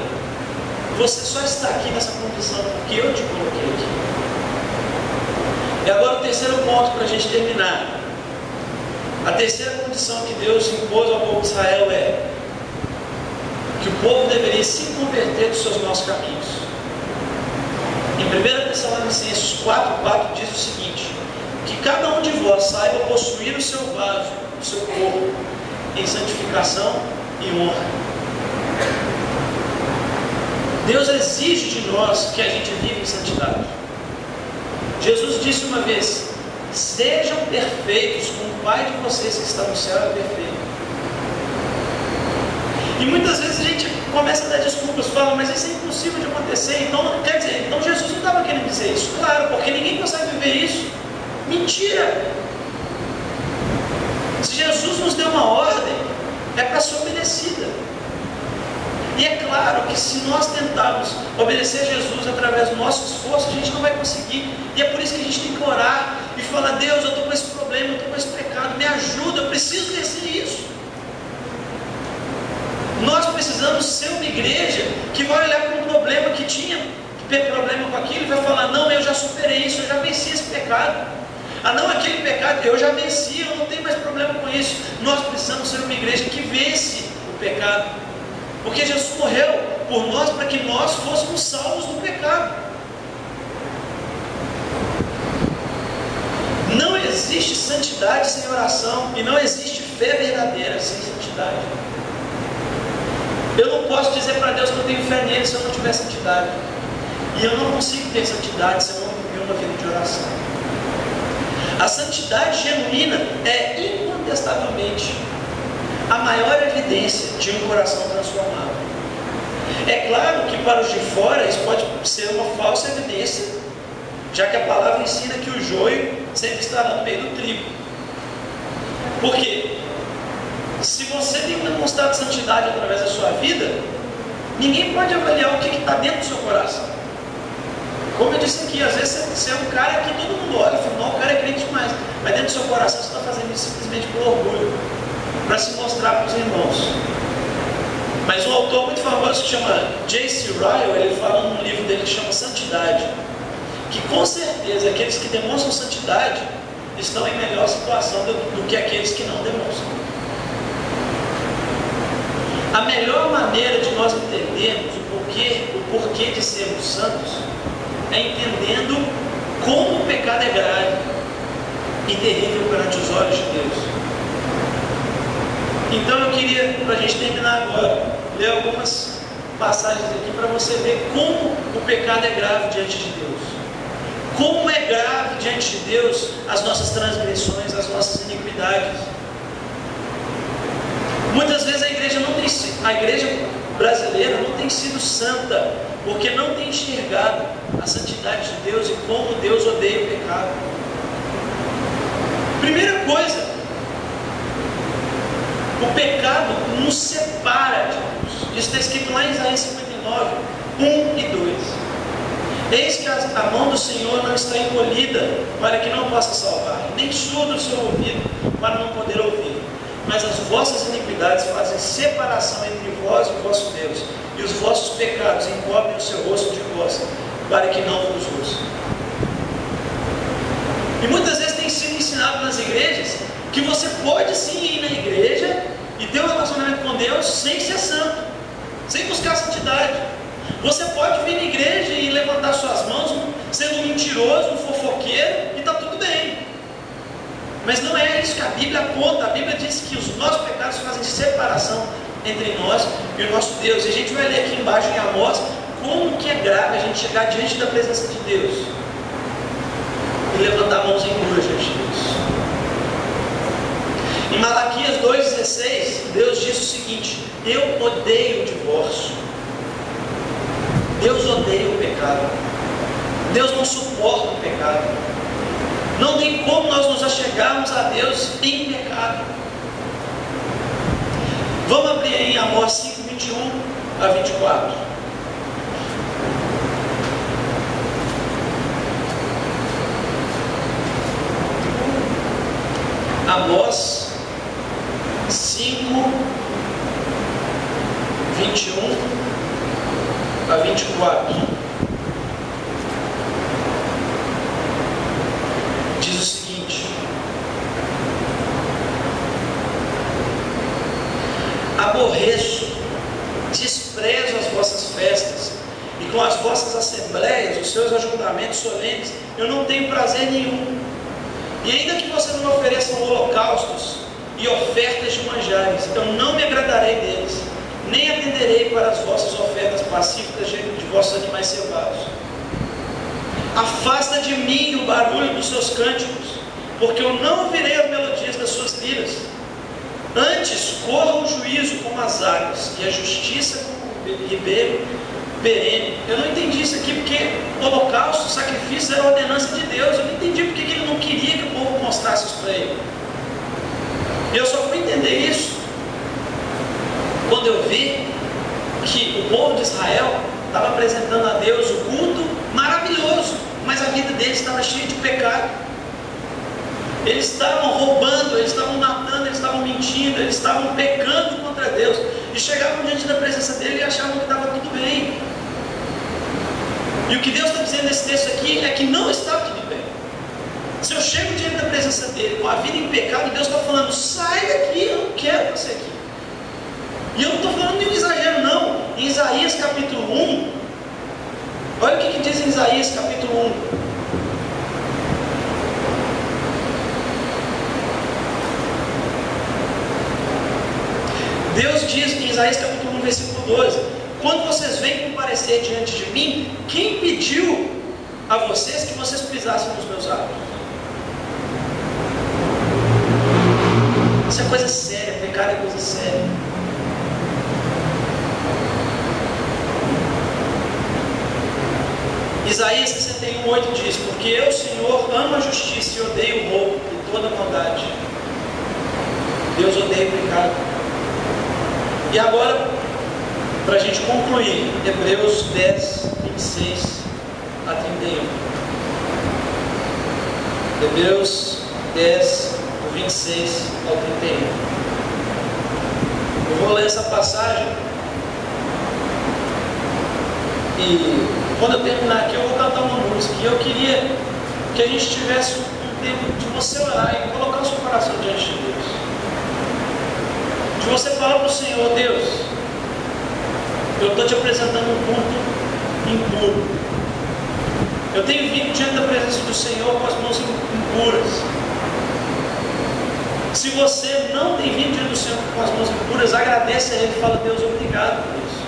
você só está aqui nessa condição porque eu te coloquei aqui. E agora o terceiro ponto para a gente terminar. A terceira condição que Deus impôs ao povo de Israel é que o povo deveria se converter dos seus maus caminhos. Em 1 Tessalonicenses 4:4 diz o seguinte: que cada um de vós saiba possuir o seu vaso, o seu corpo, em santificação e honra. Deus exige de nós que a gente viva em santidade. Jesus disse uma vez: sejam perfeitos como o Pai de vocês que está no céu é perfeito. E muitas vezes a gente começa a dar desculpas, fala, mas isso é impossível de acontecer. Então, quer dizer, então Jesus não estava querendo dizer isso. Claro, porque ninguém consegue viver isso. Mentira! Se Jesus nos deu uma ordem, é para ser obedecida. E é claro que se nós tentarmos obedecer a Jesus através do nosso esforço, a gente não vai conseguir. E é por isso que a gente tem que orar e falar: Deus, eu estou com esse problema, eu estou com esse pecado, me ajuda, eu preciso vencer isso. Nós precisamos ser uma igreja que vai olhar para um problema que tinha, que tem problema com aquilo, e vai falar: não, eu já superei isso, eu já venci esse pecado. Ah não, aquele pecado eu já venci, eu não tenho mais problema com isso. Nós precisamos ser uma igreja que vence o pecado, porque Jesus morreu por nós para que nós fôssemos salvos do pecado. Não existe santidade sem oração, e não existe fé verdadeira sem santidade. Eu não posso dizer para Deus que eu tenho fé nele se eu não tiver santidade. E eu não consigo ter santidade se eu não viver uma vida de oração. A santidade genuína é incontestavelmente a maior evidência de um coração transformado. É claro que para os de fora isso pode ser uma falsa evidência, já que a palavra ensina que o joio sempre estará no meio do trigo. Por quê? Se você tem demonstrado santidade através da sua vida, ninguém pode avaliar o que está dentro do seu coração. Como eu disse aqui, às vezes você é um cara que todo mundo olha e fala: não, o cara é crente demais. Mas dentro do seu coração você está fazendo isso simplesmente por orgulho, para se mostrar para os irmãos. Mas um autor muito famoso que chama J.C. Ryle, ele fala num livro dele que chama Santidade, que com certeza aqueles que demonstram santidade estão em melhor situação do que aqueles que não demonstram. A melhor maneira de nós entendermos o porquê de sermos santos é entendendo como o pecado é grave e terrível perante os olhos de Deus. Então eu queria, para a gente terminar agora, ler algumas passagens aqui para você ver como o pecado é grave diante de Deus. Como é grave diante de Deus as nossas transgressões, as nossas iniquidades. Muitas vezes a igreja brasileira não tem sido santa, porque não tem enxergado a santidade de Deus e como Deus odeia o pecado. Primeira coisa, o pecado nos separa de Deus. Isso está escrito lá em Isaías 59, 1 e 2. Eis que a mão do Senhor não está encolhida para que não possa salvar, nem surdo o seu ouvido para não poder ouvir. Mas as vossas iniquidades fazem separação entre vós e o vosso Deus, e os vossos pecados encobrem o seu rosto de vós, para que não vos ouça. E muitas vezes tem sido ensinado nas igrejas que você pode sim ir na igreja e ter um relacionamento com Deus sem ser santo, sem buscar santidade. Você pode vir na igreja e levantar suas mãos sendo um mentiroso, um fofoqueiro, e está tudo bem. Mas não é isso que a Bíblia aponta. A Bíblia diz que os nossos pecados fazem separação entre nós e o nosso Deus. E a gente vai ler aqui embaixo em Amós como que é grave a gente chegar diante da presença de Deus e levantar mãos em cruz diante de Deus. Em Malaquias 2,16, Deus diz o seguinte: eu odeio o divórcio. Deus odeia o pecado. Deus não suporta o pecado. Não tem como nós nos achegarmos a Deus em pecado. Vamos abrir aí em Amós 5, 21 a 24. Amós 5, 21 a 24. Diz o seguinte: aborreço, desprezo as vossas festas, e com as vossas assembleias, os seus ajuntamentos solenes, eu não tenho prazer nenhum. E ainda que vocês me ofereçam holocaustos e ofertas de manjares, eu não me agradarei deles, nem atenderei para as vossas ofertas pacíficas de vossos animais cevados. Afasta de mim o barulho dos seus cânticos, porque eu não ouvirei as melodias das suas liras. Antes corra o juízo como as águas, e a justiça como o ribeiro perene. Eu não entendi isso aqui, porque holocausto, sacrifício era a ordenança de Deus. Eu não entendi porque ele não queria que o povo mostrasse isso para ele. Eu só fui entender isso quando eu vi que o povo de Israel estava apresentando a Deus o culto maravilhoso, mas a vida deles estava cheia de pecado. Eles estavam roubando, eles estavam matando, eles estavam mentindo, eles estavam pecando contra Deus, e chegavam diante da presença dele e achavam que estava tudo bem. E o que Deus está dizendo nesse texto aqui é que não está tudo bem. Se eu chego diante da presença dele com a vida em pecado, Deus está falando: sai daqui, eu não quero você aqui. E eu não estou falando de um exagero, não. Em Isaías capítulo 1, olha o que diz em Isaías capítulo 1. Deus diz em Isaías capítulo 1, versículo 12: quando vocês vêm comparecer diante de mim, quem pediu a vocês que vocês pisassem nos meus atos? Isso é coisa séria, pecado é coisa séria. Isaías 61:8 diz: porque eu, Senhor, amo a justiça e odeio o roubo e toda a maldade. Deus odeia o pecado. E agora, para a gente concluir, Hebreus 10, 26 a 31. Hebreus 10, 26 ao 31. Eu vou ler essa passagem, e quando eu terminar aqui eu vou cantar uma música. E eu queria que a gente tivesse um tempo de você orar e colocar o seu coração diante de Deus, de você falar para o Senhor: Deus, eu estou te apresentando um culto impuro. Eu tenho vindo diante da presença do Senhor com as mãos impuras. Se você não tem vindo diante do Senhor com as mãos impuras, agradeça a Ele e fala: Deus, obrigado por isso.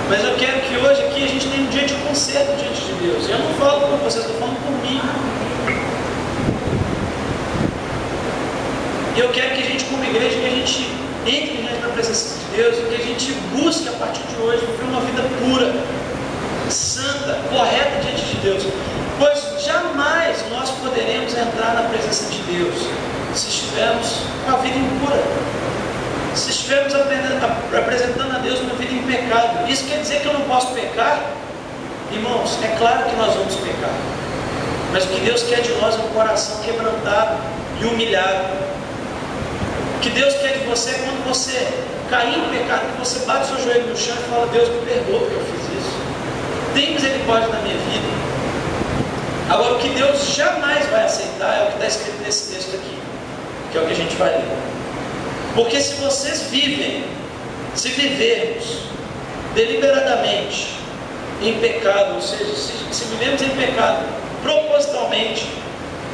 Mas eu quero que hoje aqui a gente tenha um dia de conserto diante de Deus. Eu não falo por vocês, estou falando por mim. E eu quero que a gente, como igreja, que a gente entre diante da presença de Deus, e que a gente busque a partir de hoje viver uma vida pura, santa, correta diante de Deus. Pois jamais nós poderemos entrar na presença de Deus se estivermos com a vida impura, se estivermos apresentando a Deus uma vida em pecado. Isso quer dizer que eu não posso pecar? Irmãos, é claro que nós vamos pecar, mas o que Deus quer de nós é um coração quebrantado e humilhado. O que Deus quer de você é quando você cair em pecado, que você bate o seu joelho no chão e fala: Deus, me perdoa porque eu fiz isso, tem misericórdia na minha vida. Agora, o que Deus jamais vai aceitar é o que está escrito nesse texto aqui, que é o que a gente vai ler. Porque se vocês vivem, se vivermos deliberadamente em pecado, ou seja, se vivemos em pecado propositalmente,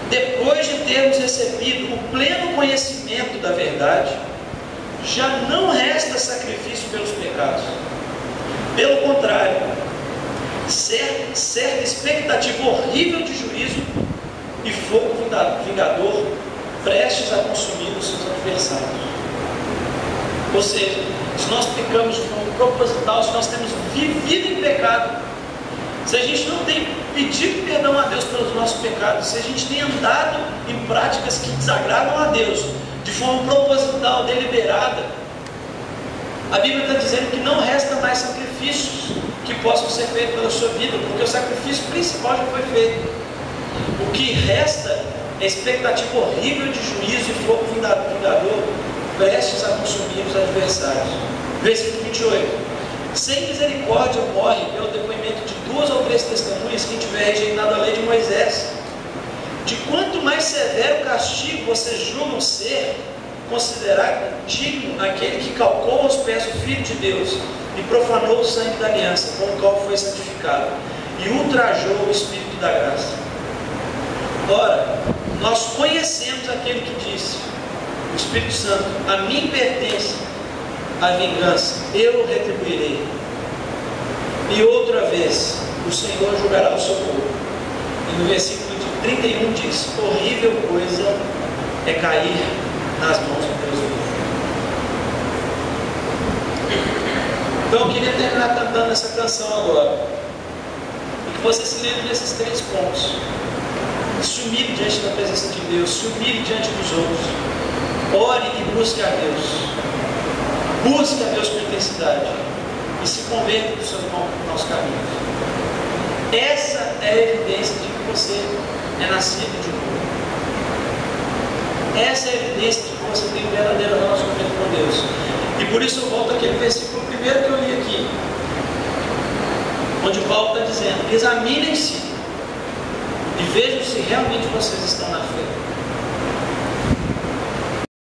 depois de termos recebido o pleno conhecimento da verdade, já não resta sacrifício pelos pecados. Pelo contrário, certa expectativa horrível de juízo e fogo vingador prestes a consumir os seus adversários. Ou seja, se nós pecamos de forma proposital, se nós temos vivido em pecado, se a gente não tem pedido perdão a Deus pelos nossos pecados, se a gente tem andado em práticas que desagradam a Deus de forma proposital, deliberada, a Bíblia está dizendo que não resta mais sacrifícios que possam ser feitos pela sua vida, porque o sacrifício principal já foi feito. O que resta a expectativa horrível de juízo e fogo vingador, prestes a consumir os adversários. Versículo 28. Sem misericórdia morre pelo depoimento de 2 ou 3 testemunhas quem tiver rejeitado a lei de Moisés. De quanto mais severo castigo vocês julgam ser, considerar digno aquele que calcou aos pés o Filho de Deus e profanou o sangue da aliança, com o qual foi santificado, e ultrajou o Espírito da graça. Ora, nós conhecemos aquele que disse, o Espírito Santo: a mim pertence a vingança, eu retribuirei. E outra vez, o Senhor julgará o seu povo. E no versículo 31 diz: horrível coisa é cair nas mãos de Deus vivo. Então eu queria terminar cantando essa canção agora, e que você se lembre desses 3 pontos. Se humilhe diante da presença de Deus, se humilhe diante dos outros, ore e busque a Deus. Busque a Deus com intensidade e se converta dos seus maus caminhos. Essa é a evidência de que você é nascido de novo. Essa é a evidência de que você tem um verdadeiro relacionamento com Deus. E por isso eu volto àquele versículo primeiro que eu li aqui, onde Paulo está dizendo: examinem-se e vejam se realmente vocês estão na fé.